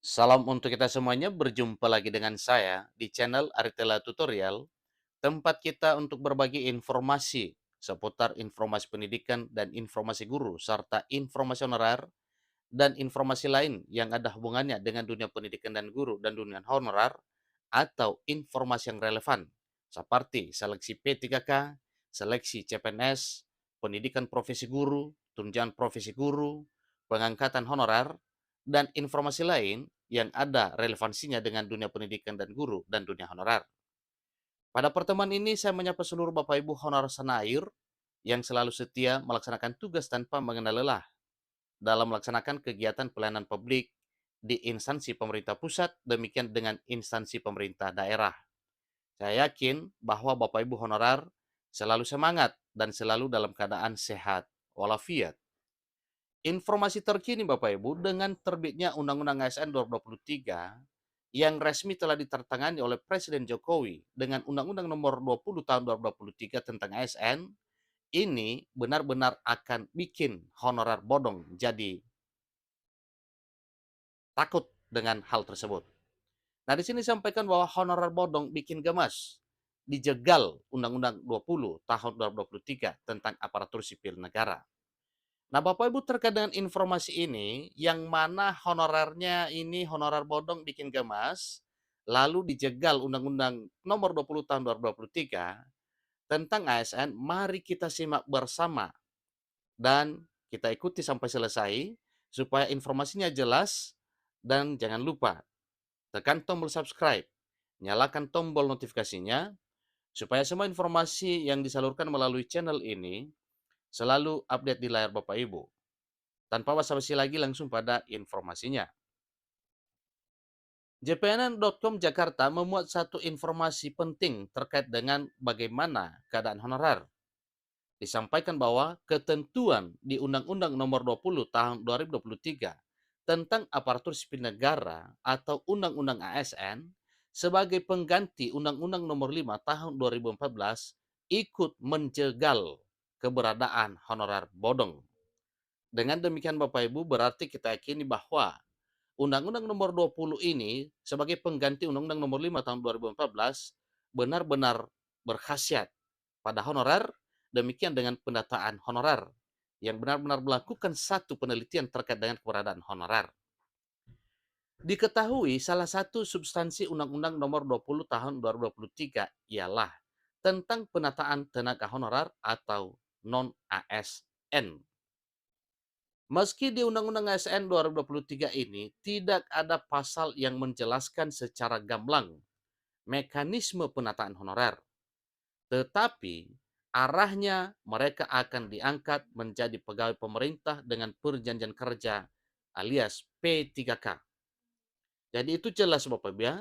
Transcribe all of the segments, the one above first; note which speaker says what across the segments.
Speaker 1: Salam untuk kita semuanya, berjumpa lagi dengan saya di channel Aritela Tutorial, tempat kita untuk berbagi informasi seputar informasi pendidikan dan informasi guru, serta informasi honorer dan informasi lain yang ada hubungannya dengan dunia pendidikan dan guru dan dunia honorer atau informasi yang relevan, seperti seleksi P3K, seleksi CPNS, pendidikan profesi guru, tunjangan profesi guru, pengangkatan honorer, dan informasi lain yang ada relevansinya dengan dunia pendidikan dan guru dan dunia honorer. Pada pertemuan ini saya menyapa seluruh Bapak Ibu honorer senair yang selalu setia melaksanakan tugas tanpa mengenal lelah dalam melaksanakan kegiatan pelayanan publik di instansi pemerintah pusat, demikian dengan instansi pemerintah daerah. Saya yakin bahwa Bapak Ibu honorer selalu semangat dan selalu dalam keadaan sehat walafiat. Informasi terkini Bapak Ibu, dengan terbitnya Undang-Undang ASN 2023 yang resmi telah ditertangani oleh Presiden Jokowi dengan Undang-Undang Nomor 20 Tahun 2023 tentang ASN, ini benar-benar akan bikin honorer bodong jadi takut dengan hal tersebut. Nah, di sini disampaikan bahwa honorer bodong bikin gemas, dijegal Undang-Undang 20 tahun 2023 tentang aparatur sipil negara. Nah, Bapak Ibu, terkait dengan informasi ini, yang mana honorernya ini honorer bodong bikin gemas, lalu dijegal Undang-Undang Nomor 20 tahun 2023 tentang ASN, mari kita simak bersama dan kita ikuti sampai selesai supaya informasinya jelas, dan jangan lupa tekan tombol subscribe, nyalakan tombol notifikasinya, supaya semua informasi yang disalurkan melalui channel ini selalu update di layar Bapak Ibu. Tanpa basa-basi lagi, langsung pada informasinya. jpnn.com Jakarta memuat satu informasi penting terkait dengan bagaimana keadaan honorer. Disampaikan bahwa ketentuan di Undang-Undang Nomor 20 Tahun 2023 tentang aparatur sipil negara atau Undang-Undang ASN sebagai pengganti Undang-Undang Nomor 5 Tahun 2014 ikut menjegal keberadaan honorer bodong. Dengan demikian Bapak Ibu, berarti kita yakini bahwa Undang-Undang Nomor 20 ini sebagai pengganti Undang-Undang Nomor 5 Tahun 2014 benar-benar berkhasiat pada honorer, demikian dengan pendataan honorer yang benar-benar melakukan satu penelitian terkait dengan keberadaan honorer. Diketahui salah satu substansi Undang-Undang Nomor 20 Tahun 2023 ialah tentang penataan tenaga honorer atau non-ASN. Meski di Undang-Undang ASN 2023 ini tidak ada pasal yang menjelaskan secara gamblang mekanisme penataan honorer, tetapi arahnya mereka akan diangkat menjadi pegawai pemerintah dengan perjanjian kerja alias P3K. Jadi itu jelas Bapak Ibu ya,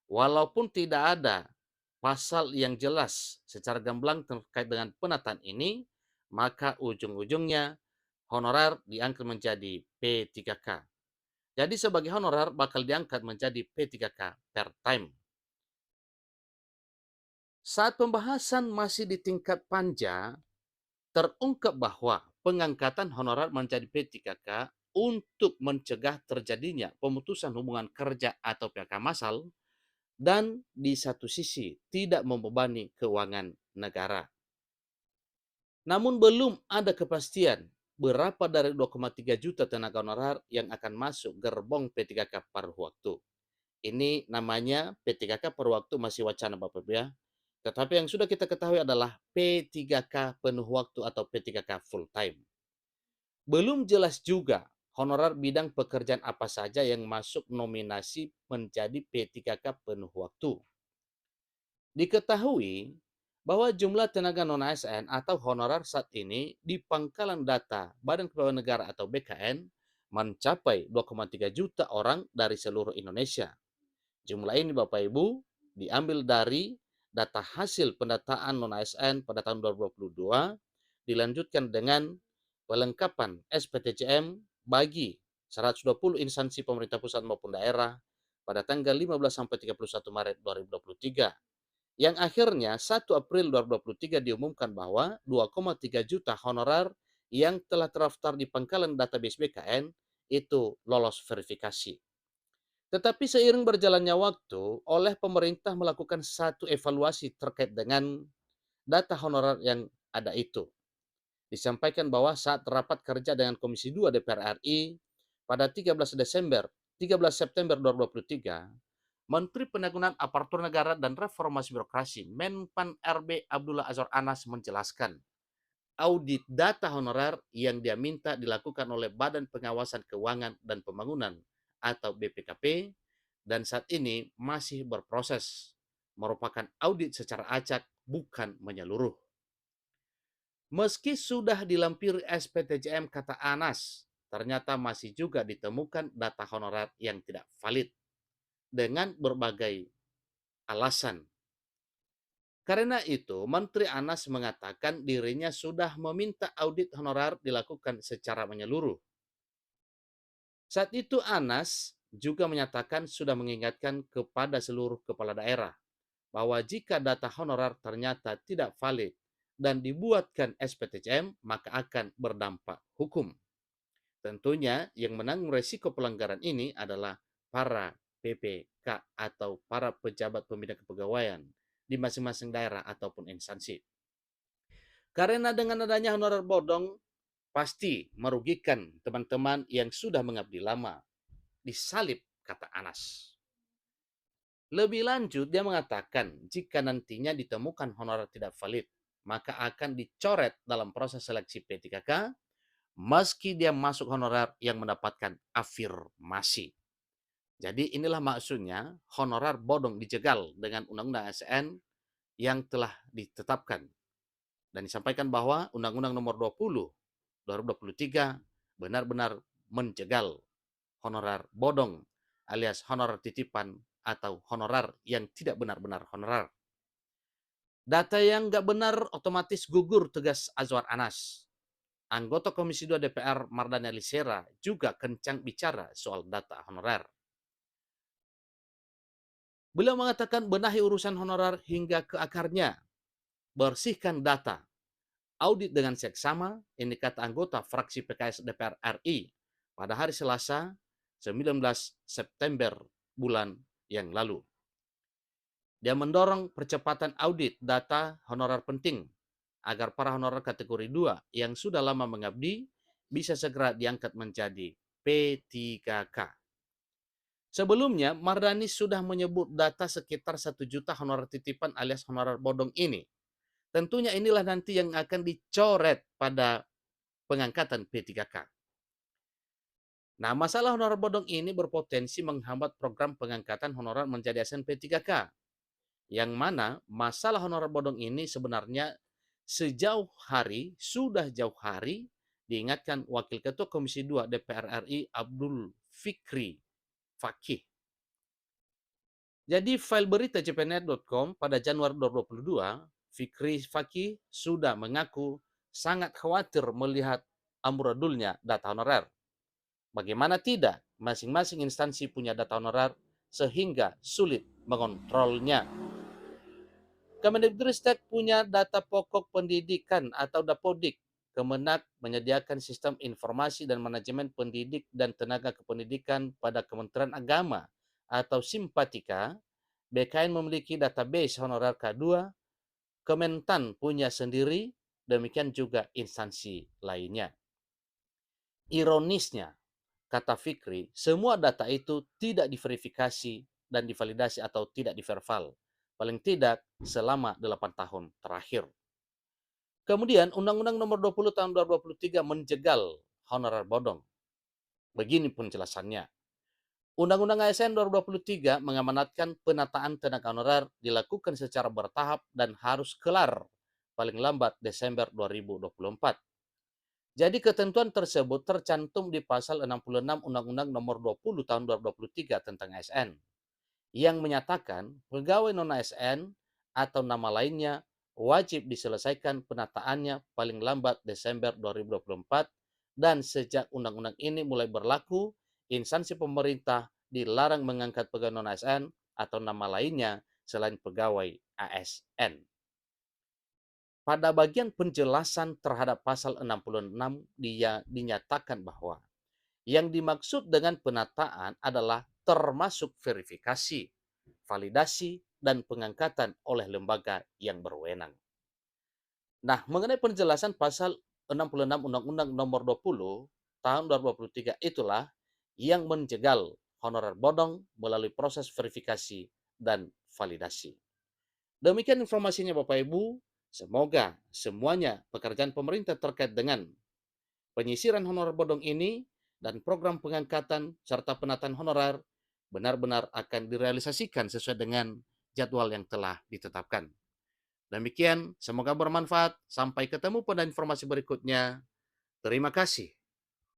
Speaker 1: walaupun tidak ada pasal yang jelas secara gamblang terkait dengan penataan ini, maka ujung-ujungnya honorer diangkat menjadi P3K. Jadi sebagai honorer bakal diangkat menjadi P3K per time. Saat pembahasan masih di tingkat panja, terungkap bahwa pengangkatan honorer menjadi P3K untuk mencegah terjadinya pemutusan hubungan kerja atau PHK massal dan di satu sisi tidak membebani keuangan negara. Namun belum ada kepastian berapa dari 2,3 juta tenaga honorer yang akan masuk gerbong P3K paruh waktu. Ini namanya P3K paruh waktu masih wacana Bapak Ibu ya. Tetapi yang sudah kita ketahui adalah P3K penuh waktu atau P3K full time. Belum jelas juga honorer bidang pekerjaan apa saja yang masuk nominasi menjadi P3K penuh waktu. Diketahui bahwa jumlah tenaga non-ASN atau honorer saat ini di pangkalan data Badan Kepegawaian Negara atau BKN mencapai 2,3 juta orang dari seluruh Indonesia. Jumlah ini Bapak Ibu diambil dari data hasil pendataan non-ASN pada tahun 2022, dilanjutkan dengan pelengkapan SPTJM bagi 120 instansi pemerintah pusat maupun daerah pada tanggal 15 sampai 31 Maret 2023. Yang akhirnya 1 April 2023 diumumkan bahwa 2,3 juta honorer yang telah terdaftar di pangkalan database BKN itu lolos verifikasi. Tetapi seiring berjalannya waktu, oleh pemerintah melakukan satu evaluasi terkait dengan data honorer yang ada itu. Disampaikan bahwa saat rapat kerja dengan Komisi 2 DPR RI pada 13 September 2023, Menteri Penanggulangan Aparatur Negara dan Reformasi Birokrasi Menpan RB Abdullah Azwar Anas menjelaskan audit data honorer yang dia minta dilakukan oleh Badan Pengawasan Keuangan dan Pembangunan atau BPKP dan saat ini masih berproses, merupakan audit secara acak bukan menyeluruh. Meski sudah dilampiri SPTJM, kata Anas, ternyata masih juga ditemukan data honorer yang tidak valid dengan berbagai alasan. Karena itu, Menteri Anas mengatakan dirinya sudah meminta audit honorer dilakukan secara menyeluruh. Saat itu Anas juga menyatakan sudah mengingatkan kepada seluruh kepala daerah bahwa jika data honorer ternyata tidak valid dan dibuatkan SPTJM, maka akan berdampak hukum. Tentunya yang menanggung resiko pelanggaran ini adalah para PPK atau para pejabat pembina kepegawaian di masing-masing daerah ataupun instansi. Karena dengan adanya honorer bodong pasti merugikan teman-teman yang sudah mengabdi lama. Disalib, kata Anas. Lebih lanjut, dia mengatakan jika nantinya ditemukan honorer tidak valid, maka akan dicoret dalam proses seleksi P3K meski dia masuk honorer yang mendapatkan afirmasi. Jadi inilah maksudnya honorer bodong dijegal dengan Undang-Undang ASN yang telah ditetapkan. Dan disampaikan bahwa Undang-Undang Nomor 20 2023 benar-benar menjegal honorer bodong alias honorer titipan atau honorer yang tidak benar-benar honorer. Data yang nggak benar otomatis gugur, tegas Azwar Anas. Anggota Komisi 2 DPR Mardani Alisera juga kencang bicara soal data honorer. Beliau mengatakan benahi urusan honorer hingga ke akarnya, bersihkan data, audit dengan seksama, ini kata anggota fraksi PKS DPR RI pada hari Selasa 19 September bulan yang lalu. Dia mendorong percepatan audit data honorer penting agar para honorer kategori 2 yang sudah lama mengabdi bisa segera diangkat menjadi P3K. Sebelumnya, Mardani sudah menyebut data sekitar 1 juta honorer titipan alias honorer bodong ini. Tentunya inilah nanti yang akan dicoret pada pengangkatan P3K. Nah, masalah honorer bodong ini berpotensi menghambat program pengangkatan honorer menjadi ASN P3K. Yang mana masalah honorer bodong ini sebenarnya sudah jauh hari diingatkan Wakil Ketua Komisi 2 DPR RI Abdul Fikri Fakih. Jadi file berita cpnet.com pada Januari 2022, Fikri Fakih sudah mengaku sangat khawatir melihat amburadulnya data honorer. Bagaimana tidak, masing-masing instansi punya data honorer sehingga sulit mengontrolnya. Kemendikbudristek punya data pokok pendidikan atau Dapodik. Kemenak menyediakan sistem informasi dan manajemen pendidik dan tenaga kependidikan pada Kementerian Agama atau Simpatika. BKN memiliki database honorer K2, Kementan punya sendiri, demikian juga instansi lainnya. Ironisnya, kata Fikri, semua data itu tidak diverifikasi dan divalidasi atau tidak diverval. Paling tidak selama 8 tahun terakhir. Kemudian Undang-Undang Nomor 20 Tahun 2023 menjegal honorer bodong. Begini penjelasannya. Undang-Undang ASN 2023 mengamanatkan penataan tenaga honorer dilakukan secara bertahap dan harus kelar paling lambat Desember 2024. Jadi ketentuan tersebut tercantum di pasal 66 Undang-Undang Nomor 20 Tahun 2023 tentang ASN yang menyatakan pegawai non-ASN atau nama lainnya wajib diselesaikan penataannya paling lambat Desember 2024 dan sejak undang-undang ini mulai berlaku, instansi pemerintah dilarang mengangkat pegawai non-ASN atau nama lainnya selain pegawai ASN. Pada bagian penjelasan terhadap pasal 66 dia dinyatakan bahwa Yang dimaksud dengan penataan adalah termasuk verifikasi, validasi, dan pengangkatan oleh lembaga yang berwenang. Nah, mengenai penjelasan pasal 66 Undang-Undang Nomor 20 Tahun 2023 itulah yang menjegal honorer bodong melalui proses verifikasi dan validasi. Demikian informasinya Bapak Ibu. Semoga semuanya pekerjaan pemerintah terkait dengan penyisiran honorer bodong ini dan program pengangkatan serta penataan honorer benar-benar akan direalisasikan sesuai dengan jadwal yang telah ditetapkan. Demikian, semoga bermanfaat. Sampai ketemu pada informasi berikutnya. Terima kasih.